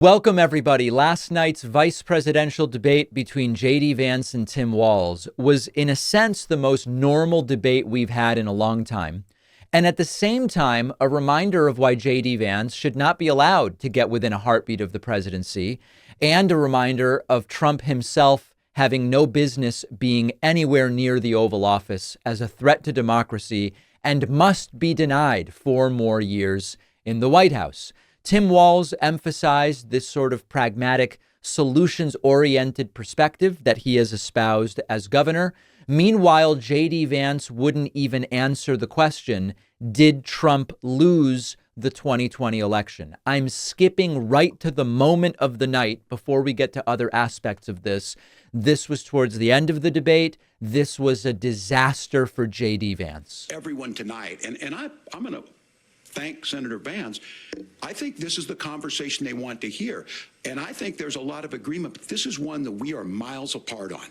Welcome, everybody. Last night's vice presidential debate between JD Vance and Tim Walz was, in a sense, the most normal debate we've had in a long time. And at the same time, a reminder of why JD Vance should not be allowed to get within a heartbeat of the presidency, and a reminder of Trump himself having no business being anywhere near the Oval Office as a threat to democracy and must be denied 4 more years in the White House. Tim Walz emphasized this sort of pragmatic, solutions-oriented perspective that he has espoused as governor. Meanwhile, JD Vance wouldn't even answer the question, did Trump lose the 2020 election? I'm skipping right to the moment of the night before we get to other aspects of this. This was towards the end of the debate. This was a disaster for JD Vance. Everyone tonight, and I'm going to thank Senator Vance. I think this is the conversation they want to hear. And I think there's a lot of agreement, but this is one that we are miles apart on.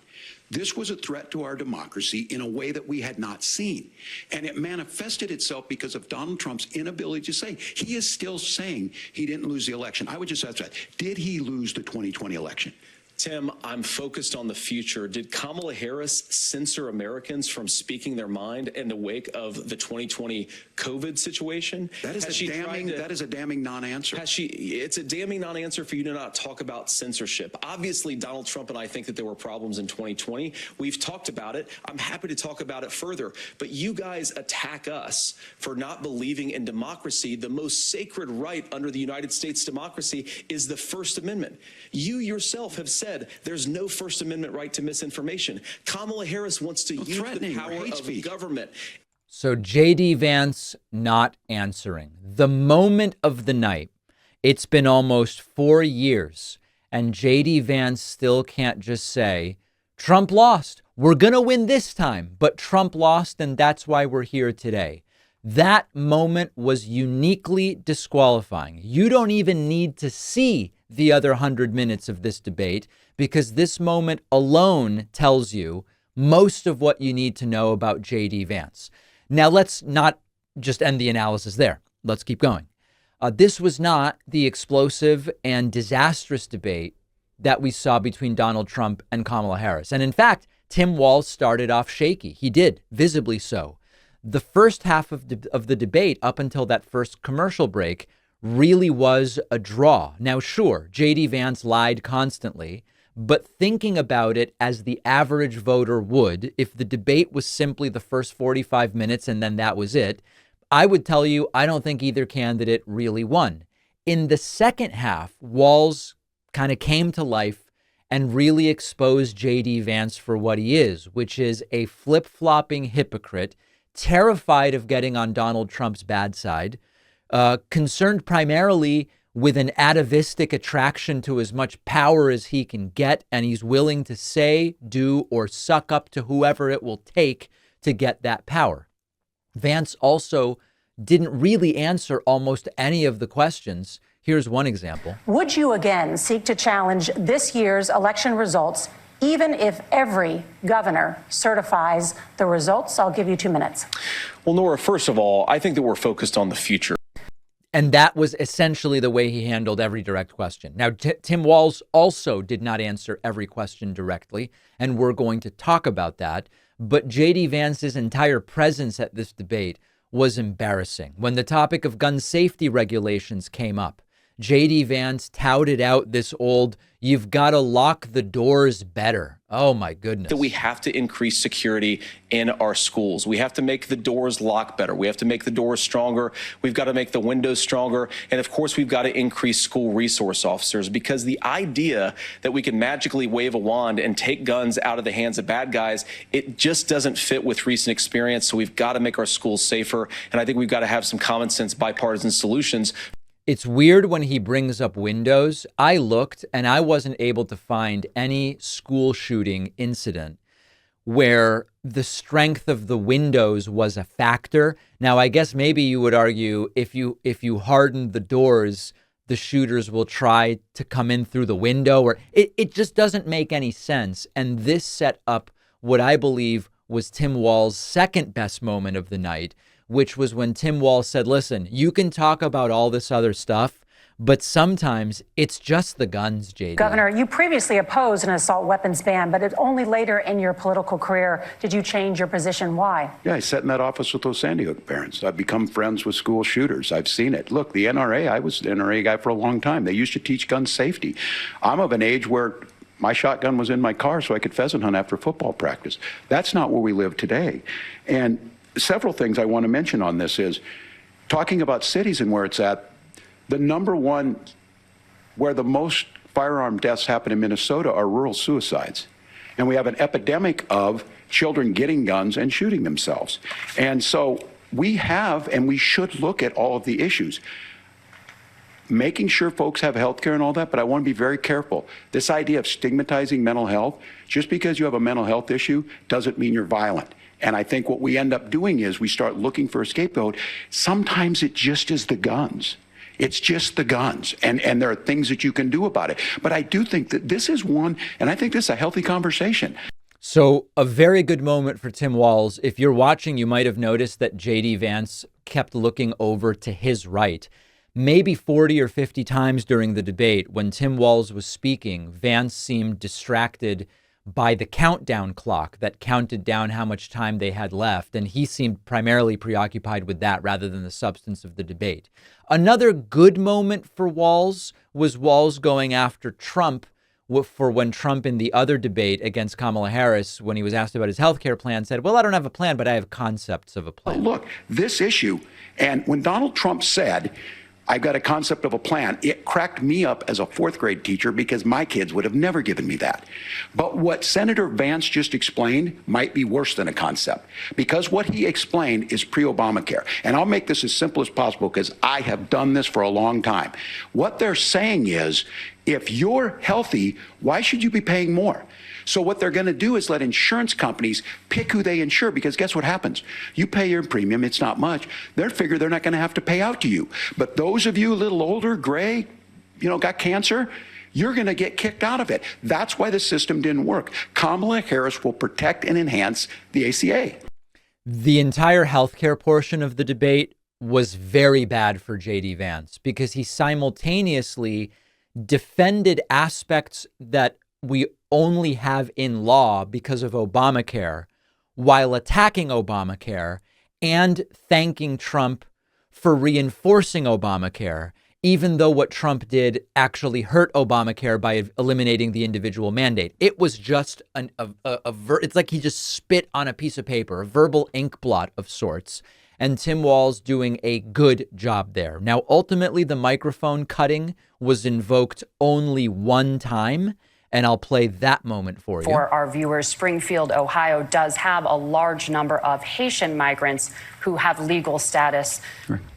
This was a threat to our democracy in a way that we had not seen. And it manifested itself because of Donald Trump's inability to say. He is still saying he didn't lose the election. I would just ask that. Did he lose the 2020 election? Tim, I'm focused on the future. Did Kamala Harris censor Americans from speaking their mind in the wake of the 2020 COVID situation? That is a damning non-answer. It's a damning non-answer for you to not talk about censorship. Obviously, Donald Trump and I think that there were problems in 2020. We've talked about it. I'm happy to talk about it further. But you guys attack us for not believing in democracy. The most sacred right under the United States democracy is the First Amendment. You yourself have said there's no First Amendment right to misinformation. Kamala Harris wants to use the power of government. So JD Vance not answering. The moment of the night. It's been almost 4 years, and JD Vance still can't just say, Trump lost. We're going to win this time, but Trump lost, and that's why we're here today. That moment was uniquely disqualifying. You don't even need to see the other 100 minutes of this debate, because this moment alone tells you most of what you need to know about JD Vance. Now, let's not just end the analysis there. Let's keep going. This was not the explosive and disastrous debate that we saw between Donald Trump and Kamala Harris. And in fact, Tim Walz started off shaky. He did, visibly so. The first half of the debate, up until that first commercial break, really was a draw. Now, sure, JD Vance lied constantly, but thinking about it as the average voter would, if the debate was simply the first 45 minutes and then that was it, I would tell you I don't think either candidate really won. In the second half, Walz kind of came to life and really exposed JD Vance for what he is, which is a flip-flopping hypocrite, terrified of getting on Donald Trump's bad side, concerned primarily with an atavistic attraction to as much power as he can get, and he's willing to say, do, or suck up to whoever it will take to get that power. Vance also didn't really answer almost any of the questions. Here's one example. Would you again seek to challenge this year's election results, even if every governor certifies the results? I'll give you 2 minutes. Well, Nora, first of all, I think that we're focused on the future. And that was essentially the way he handled every direct question. Now, Tim Walz also did not answer every question directly, and we're going to talk about that. But JD Vance's entire presence at this debate was embarrassing. When the topic of gun safety regulations came up, JD Vance touted out this old, you've got to lock the doors better. Oh, my goodness. That we have to increase security in our schools. We have to make the doors lock better. We have to make the doors stronger. We've got to make the windows stronger. And of course, we've got to increase school resource officers, because the idea that we can magically wave a wand and take guns out of the hands of bad guys, it just doesn't fit with recent experience. So we've got to make our schools safer. And I think we've got to have some common sense bipartisan solutions. It's weird when he brings up windows. I looked and I wasn't able to find any school shooting incident where the strength of the windows was a factor. Now, I guess maybe you would argue if you harden the doors, the shooters will try to come in through the window, or it just doesn't make any sense. And this set up what I believe was Tim Walz's second best moment of the night, which was when Tim Walz said, listen, you can talk about all this other stuff, But sometimes it's just the guns, JD. Governor, you previously opposed an assault weapons ban, but only later in your political career did you change your position. Why? Yeah, I sat in that office with those Sandy Hook parents. I've become friends with school shooters. I've seen it. Look, the NRA, I was an NRA guy for a long time. They used to teach gun safety. I'm of an age where my shotgun was in my car so I could pheasant hunt after football practice. That's not where we live today. And several things I want to mention on this is, talking about cities and where it's at, the number one where the most firearm deaths happen in Minnesota are rural suicides. And we have an epidemic of children getting guns and shooting themselves. And so we have, and we should look at all of the issues, making sure folks have health care and all that, but I want to be very careful. This idea of stigmatizing mental health, just because you have a mental health issue doesn't mean you're violent. And I think what we end up doing is we start looking for a scapegoat. Sometimes it just is the guns. It's just the guns, and there are things that you can do about it. But I do think that this is one, and I think this is a healthy conversation. So a very good moment for Tim Walz. If you're watching, you might have noticed that JD Vance kept looking over to his right. Maybe 40 or 50 times during the debate, when Tim Walz was speaking, Vance seemed distracted by the countdown clock that counted down how much time they had left, and he seemed primarily preoccupied with that rather than the substance of the debate. Another good moment for Walz was Walz going after Trump for when Trump in the other debate against Kamala Harris, when he was asked about his health care plan, said, well, I don't have a plan, but I have concepts of a plan. Look, this issue, and when Donald Trump said, I've got a concept of a plan, it cracked me up as a fourth grade teacher because my kids would have never given me that. But what Senator Vance just explained might be worse than a concept, because what he explained is pre-Obamacare. And I'll make this as simple as possible because I have done this for a long time. What they're saying is, if you're healthy, why should you be paying more? So what they're going to do is let insurance companies pick who they insure, because guess what happens? You pay your premium, it's not much. They figure they're not going to have to pay out to you. But those of you a little older, gray, got cancer, you're going to get kicked out of it. That's why the system didn't work. Kamala Harris will protect and enhance the ACA. The entire healthcare portion of the debate was very bad for JD Vance because he simultaneously defended aspects that we only have in law because of Obamacare, while attacking Obamacare and thanking Trump for reinforcing Obamacare, even though what Trump did actually hurt Obamacare by eliminating the individual mandate. It was just it's like he just spit on a piece of paper, a verbal ink blot of sorts. And Tim Walz doing a good job there. Now, ultimately, the microphone cutting was invoked only one time, and I'll play that moment for you. For our viewers, Springfield, Ohio does have a large number of Haitian migrants who have legal status,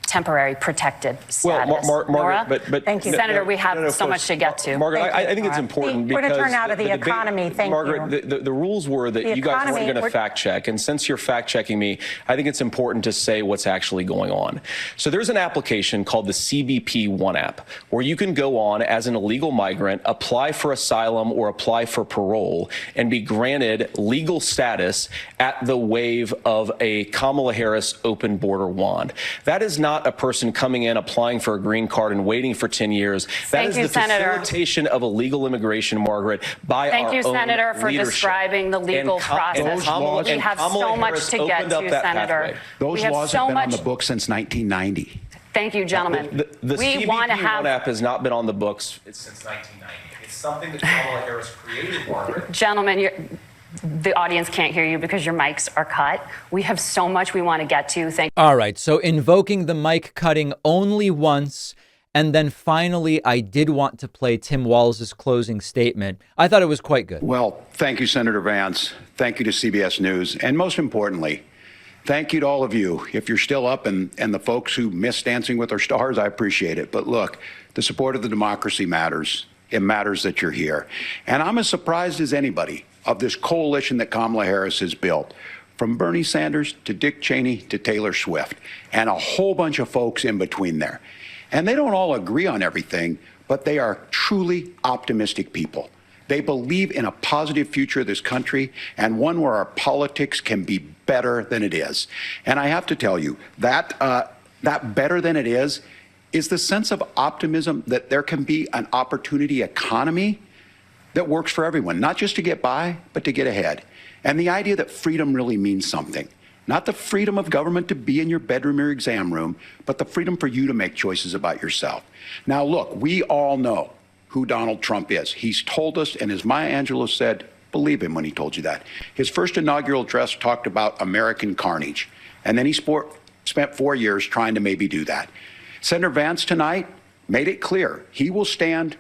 temporary protected status. Well, Nora? Margaret, but thank you, Senator. We have so much to get to. Margaret, I think it's important because we're going to turn out of the debate, economy. Thank Margaret, you. The rules were that you guys weren't going to fact check, and since you're fact checking me, I think it's important to say what's actually going on. So there's an application called the CBP One app, where you can go on as an illegal migrant, apply for asylum or apply for parole, and be granted legal status at the wave of a Kamala Harris open border wand. That is not a person coming in, applying for a green card and waiting for 10 years. That is the facilitation of illegal immigration, Margaret, by our own leadership. Thank you, Senator, for describing the legal process. We have so much to get to, Senator. Those laws have been on the books since 1990. Thank you, gentlemen. The CBP One app has not been on the books since 1990. It's something that Kamala Harris created, Margaret. Gentlemen, the audience can't hear you because your mics are cut. We have so much we want to get to. All right, so invoking the mic cutting only once, and then finally I did want to play Tim Walz's closing statement. I thought it was quite good. Well, thank you, Senator Vance. Thank you to CBS News. And most importantly, thank you to all of you. If you're still up and the folks who miss Dancing with Our Stars, I appreciate it. But look, the support of the democracy matters. It matters that you're here. And I'm as surprised as anybody of this coalition that Kamala Harris has built, from Bernie Sanders to Dick Cheney to Taylor Swift, and a whole bunch of folks in between there. And they don't all agree on everything, but they are truly optimistic people. They believe in a positive future of this country, and one where our politics can be better than it is. And I have to tell you, that better than it is is the sense of optimism that there can be an opportunity economy that works for everyone, not just to get by, but to get ahead. And the idea that freedom really means something. Not the freedom of government to be in your bedroom or exam room, but the freedom for you to make choices about yourself. Now, look, we all know who Donald Trump is. He's told us, and as Maya Angelou said, believe him when he told you that. His first inaugural address talked about American carnage, and then he spent 4 years trying to maybe do that. Senator Vance tonight made it clear he will stand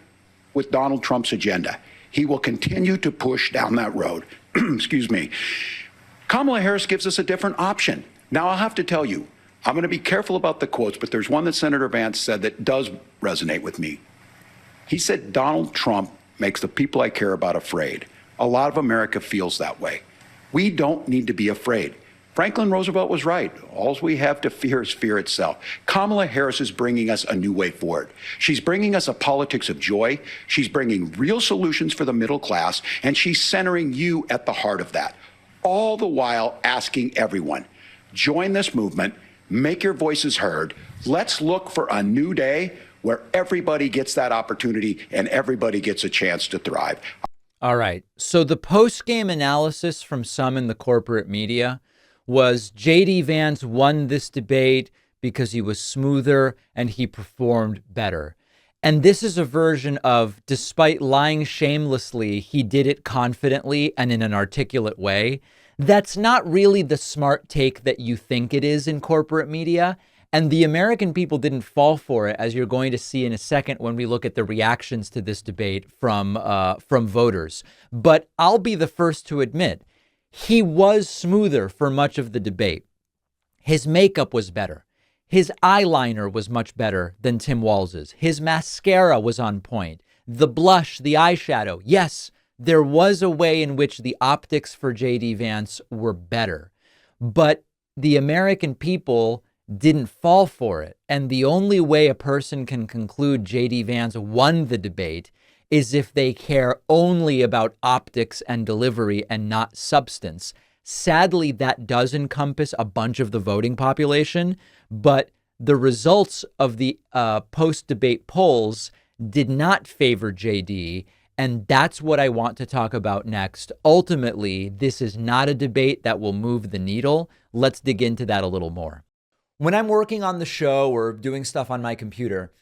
with Donald Trump's agenda. He will continue to push down that road. Excuse me. Kamala Harris gives us a different option. Now, I'll have to tell you, I'm going to be careful about the quotes, but there's one that Senator Vance said that does resonate with me. He said, Donald Trump makes the people I care about afraid. A lot of America feels that way. We don't need to be afraid. Franklin Roosevelt was right. All we have to fear is fear itself. Kamala Harris is bringing us a new way forward. She's bringing us a politics of joy. She's bringing real solutions for the middle class, and she's centering you at the heart of that. All the while asking everyone, join this movement, make your voices heard. Let's look for a new day where everybody gets that opportunity and everybody gets a chance to thrive. All right. So the post-game analysis from some in the corporate media was JD Vance won this debate because he was smoother and he performed better. And this is a version of, despite lying shamelessly, he did it confidently and in an articulate way. That's not really the smart take that you think it is in corporate media. And the American people didn't fall for it, as you're going to see in a second when we look at the reactions to this debate from voters. But I'll be the first to admit, he was smoother for much of the debate. His makeup was better. His eyeliner was much better than Tim Walz's. His mascara was on point. The blush, the eyeshadow. Yes, there was a way in which the optics for JD Vance were better. But the American people didn't fall for it. And the only way a person can conclude JD Vance won the debate is if they care only about optics and delivery and not substance. Sadly, that does encompass a bunch of the voting population, but the results of the post-debate polls did not favor JD, and that's what I want to talk about next. Ultimately, this is not a debate that will move the needle. Let's dig into that a little more. When I'm working on the show or doing stuff on my computer,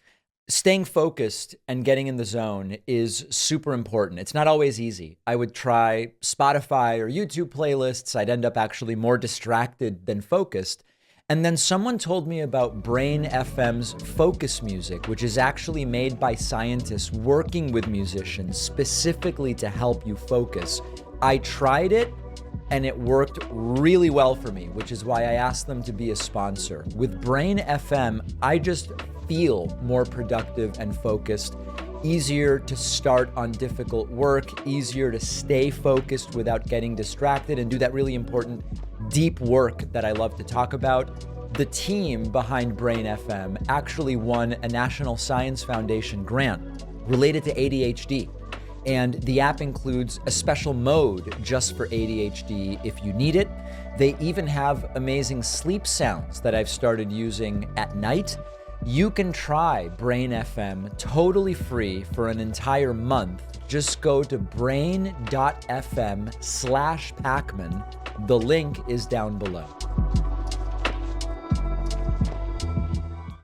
staying focused and getting in the zone is super important. It's not always easy. I would try Spotify or YouTube playlists. I'd end up actually more distracted than focused. And then someone told me about Brain FM's focus music, which is actually made by scientists working with musicians specifically to help you focus. I tried it and it worked really well for me, which is why I asked them to be a sponsor. With Brain FM, I just feel more productive and focused, easier to start on difficult work, easier to stay focused without getting distracted and do that really important deep work that I love to talk about. The team behind Brain FM actually won a National Science Foundation grant related to ADHD. And the app includes a special mode just for ADHD if you need it. They even have amazing sleep sounds that I've started using at night. You can try Brain FM totally free for an entire month. Just go to brain.fm/Pacman. The link is down below.